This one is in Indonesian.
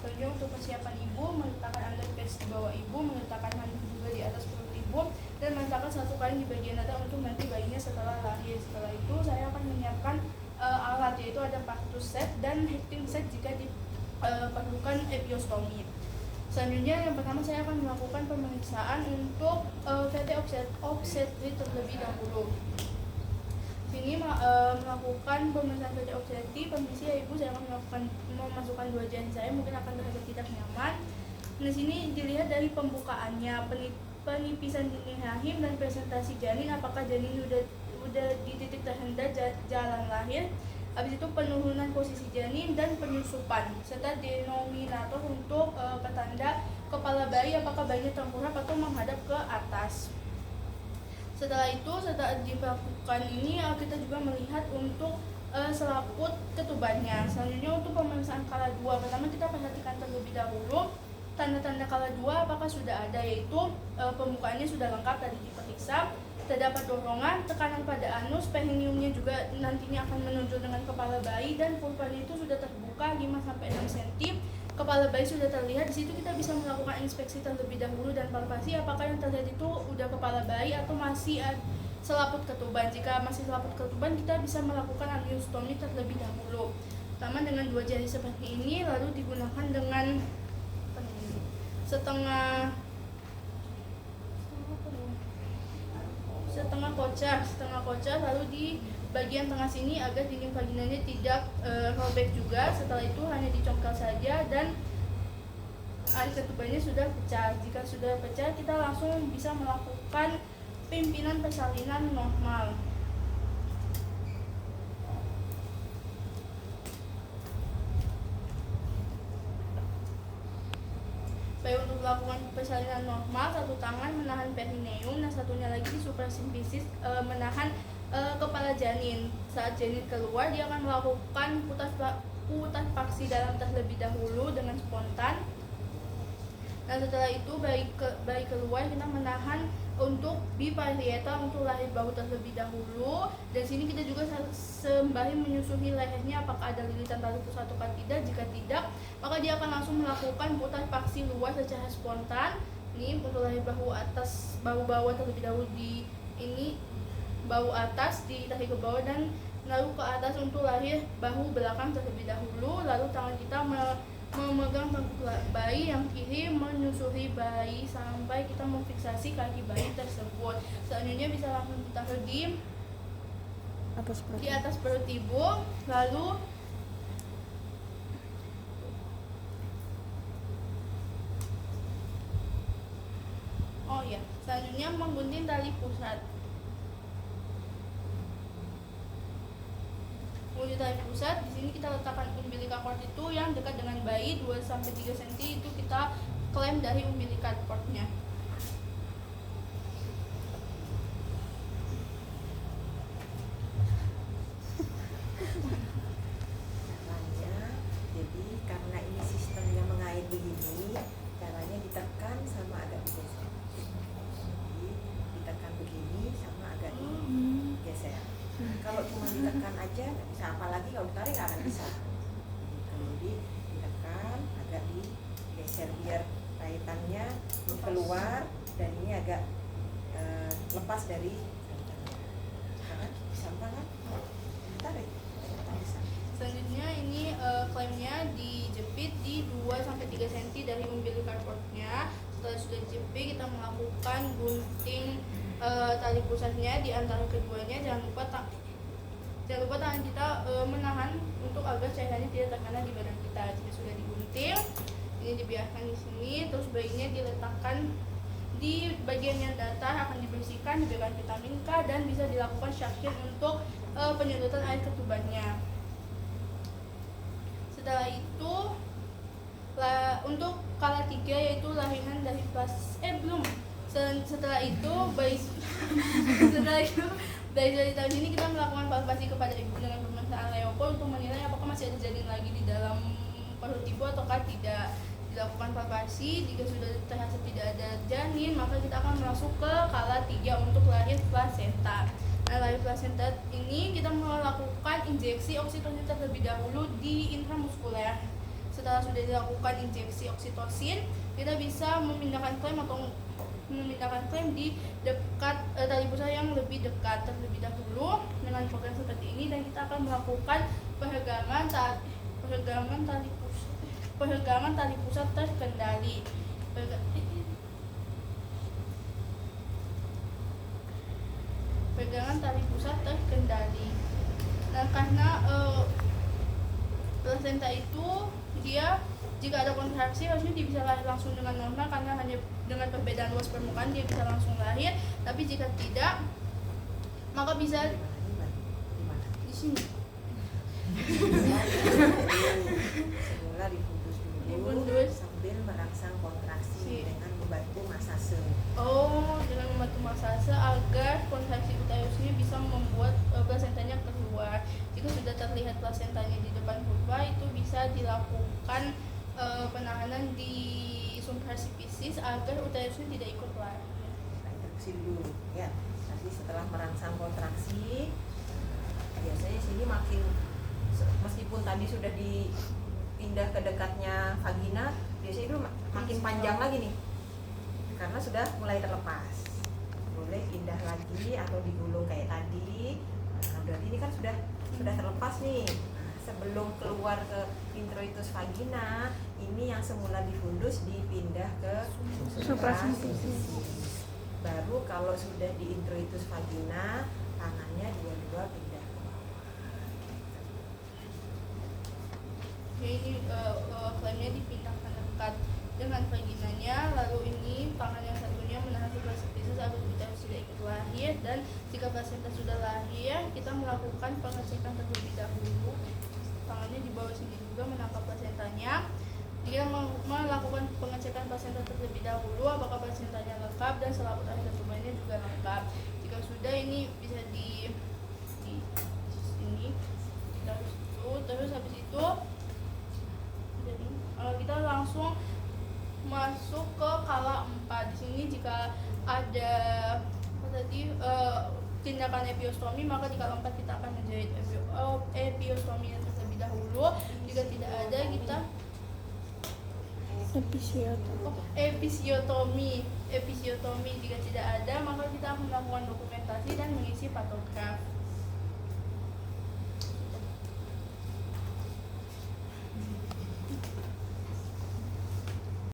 Selanjutnya untuk persiapan ibu, meletakkan underpads di bawah ibu, meletakkan handuk juga di atas perut ibu, dan meletakkan satu kain di bagian dada untuk nanti bayinya setelah lahir. Setelah itu saya akan menyiapkan alat, yaitu ada partus set dan hecting set jika diperlukan epiostomi. Selanjutnya yang pertama saya akan melakukan pemeriksaan untuk VT obstetrik terlebih dahulu. Sini melakukan pemeriksaan VT obstetrik. Permisi ya ibu, saya akan memasukkan 2 jari saya, mungkin akan terasa tidak nyaman. Di sini dilihat dari pembukaannya, penipisan dinding rahim dan presentasi janin, apakah janin udah di titik terhendak jalan lahir. Habis itu penurunan posisi janin dan penyusupan, serta denominator untuk petanda kepala bayi, apakah bayinya tengkurap atau menghadap ke atas. Setelah itu, setelah dilakukan ini, kita juga melihat untuk selaput ketubannya. Selanjutnya untuk pemeriksaan kala 2, pertama kita perhatikan terlebih dahulu tanda-tanda kala 2 apakah sudah ada, yaitu pembukaannya sudah lengkap tadi diperiksa, terdapat dorongan, tekanan pada anus, perineumnya juga nantinya akan menonjol dengan kepala bayi, dan pulpanya itu sudah terbuka 5-6 cm, kepala bayi sudah terlihat. Di situ kita bisa melakukan inspeksi terlebih dahulu dan palpasi apakah yang terlihat itu udah kepala bayi atau masih selaput ketuban. Jika masih selaput ketuban, kita bisa melakukan amniostomi terlebih dahulu. Pertama dengan 2 jari seperti ini, lalu digunakan dengan setengah kocak, lalu di bagian tengah sini agar dinding vaginanya tidak robek juga. Setelah itu hanya dicongkel saja dan air ketubannya sudah pecah. Jika sudah pecah, kita langsung bisa melakukan pimpinan persalinan normal. Baik, untuk melakukan persalinan normal, satu tangan menahan perineum, dan satunya lagi di suprasimfisis menahan kepala janin. Saat janin keluar, dia akan melakukan putaspasi dalam terlebih dahulu dengan spontan. Dan setelah itu bayi keluar, kita menahan untuk biparietal untuk lahir bahu terlebih dahulu. Dan sini kita juga sembari menyusui lehernya apakah ada lilitan tali pusat atau tidak. Jika tidak, maka dia akan langsung melakukan putaspasi luar secara spontan. Ini untuk lahir bahu atas, bahu bawah terlebih dahulu di ini bahu atas ditarik ke bawah, dan lalu ke atas untuk lahir bahu belakang terlebih dahulu. Lalu tangan kita memegang bangku bayi yang kiri, menyusuri bayi sampai kita memfiksasi kaki bayi tersebut. Selanjutnya bisa langsung ditaruh di atas perut ibu. Lalu selanjutnya menggunting tali pusat. Untuk tali pusat, di sini kita letakkan umbilical cord itu yang dekat dengan bayi 2-3 cm, itu kita klem dari umbilical cordnya. Jadi karena ini sistemnya mengait begini, caranya ditekan sama agak digeser. Jadi ditekan begini sama agak digeser. Kalau cuma ditekan aja nggak bisa, apalagi kalau ditarik nggak akan bisa. Kalau ditekan agak digeser biar kaitannya keluar dan ini agak lepas dari tangan. Bisa kan? Tarik. Selanjutnya ini klemnya dijepit di 2-3 cm dari umbilical cordnya. Setelah sudah dijepit, kita melakukan gunting tali pusatnya di antara keduanya. Jangan lupa tangan kita menahan untuk agar cairannya tidak terkena di badan kita. Jika sudah digunting, ini dibiarkan di sini, terus bayinya diletakkan di bagian yang datar, akan dibersihkan, diberikan vitamin K, dan bisa dilakukan suction untuk penyedotan air ketubannya. Setelah itu untuk kala 3, yaitu lahiran dari setelah itu bayi dari tahun ini kita melakukan palpasi kepada ibu dengan pemeriksaan Leopold untuk menilai apakah masih ada janin lagi di dalam perut ibu ataukah tidak. Dilakukan palpasi, jika sudah terasa tidak ada janin, maka kita akan masuk ke kala 3 untuk lahir plasenta. Nah, lahir plasenta ini kita melakukan injeksi oksitosin terlebih dahulu di intramuskuler. setelah sudah dilakukan injeksi oksitosin, kita bisa memindahkan klem di dekat tali pusat yang lebih dekat terlebih dahulu dengan program seperti ini, dan kita akan melakukan peregangan tali pusat terkendali. Pegangan tali pusat terkendali. Nah, karena plasenta itu dia jika ada kontraksi harusnya dia bisa lahir langsung dengan normal, karena hanya dengan perbedaan luas permukaan dia bisa langsung lahir. Tapi jika tidak, maka bisa di sini. Semula difundus dulu Difundus. sambil merangsang kontraksi dengan membantu masase. Dengan membantu masase agar kontraksi uterusnya bisa membuat plasentanya keluar. Jika sudah terlihat plasentanya di depan vulva, itu bisa dilakukan penahanan di subversipisis agar uterusnya tidak ikut lahir. Nah, introduksi dulu ya. Nanti setelah merangsang kontraksi, biasanya sini makin, meskipun tadi sudah dipindah ke dekatnya vagina, biasanya itu makin panjang lagi nih, karena sudah mulai terlepas. Boleh pindah lagi atau digulung kayak tadi. Nah, berarti ini kan sudah terlepas nih. Nah, sebelum keluar ke introitus vagina, ini yang semula difundus dipindah ke suprasimphysis. Baru kalau sudah di introitus vagina, tangannya dua-dua pindah ke bawah. Jadi ini klemnya dipindahkan dekat dengan vaginanya, lalu ini tangan yang satunya menahan subversipisis agar uterus tidak ikut lahir, dan jika plasenta sudah lahir, kita melakukan pengecekan terlebih dahulu. Tangannya di bawah sini juga menangkap plasentanya. Jika melakukan pengecekan plasenta terlebih dahulu, apakah plasentanya lengkap dan selaput akhir tubuhnya juga lengkap. Jika sudah, ini bisa di sini, terus habis itu jadi kita langsung masuk ke kala 4. Di sini jika ada tindakan epiostomi, maka di kala 4 kita akan menjahit epiostomi terlebih dahulu. Jika tidak ada, kita episiotomi. Jika tidak ada, maka kita akan melakukan dokumentasi dan mengisi patograf.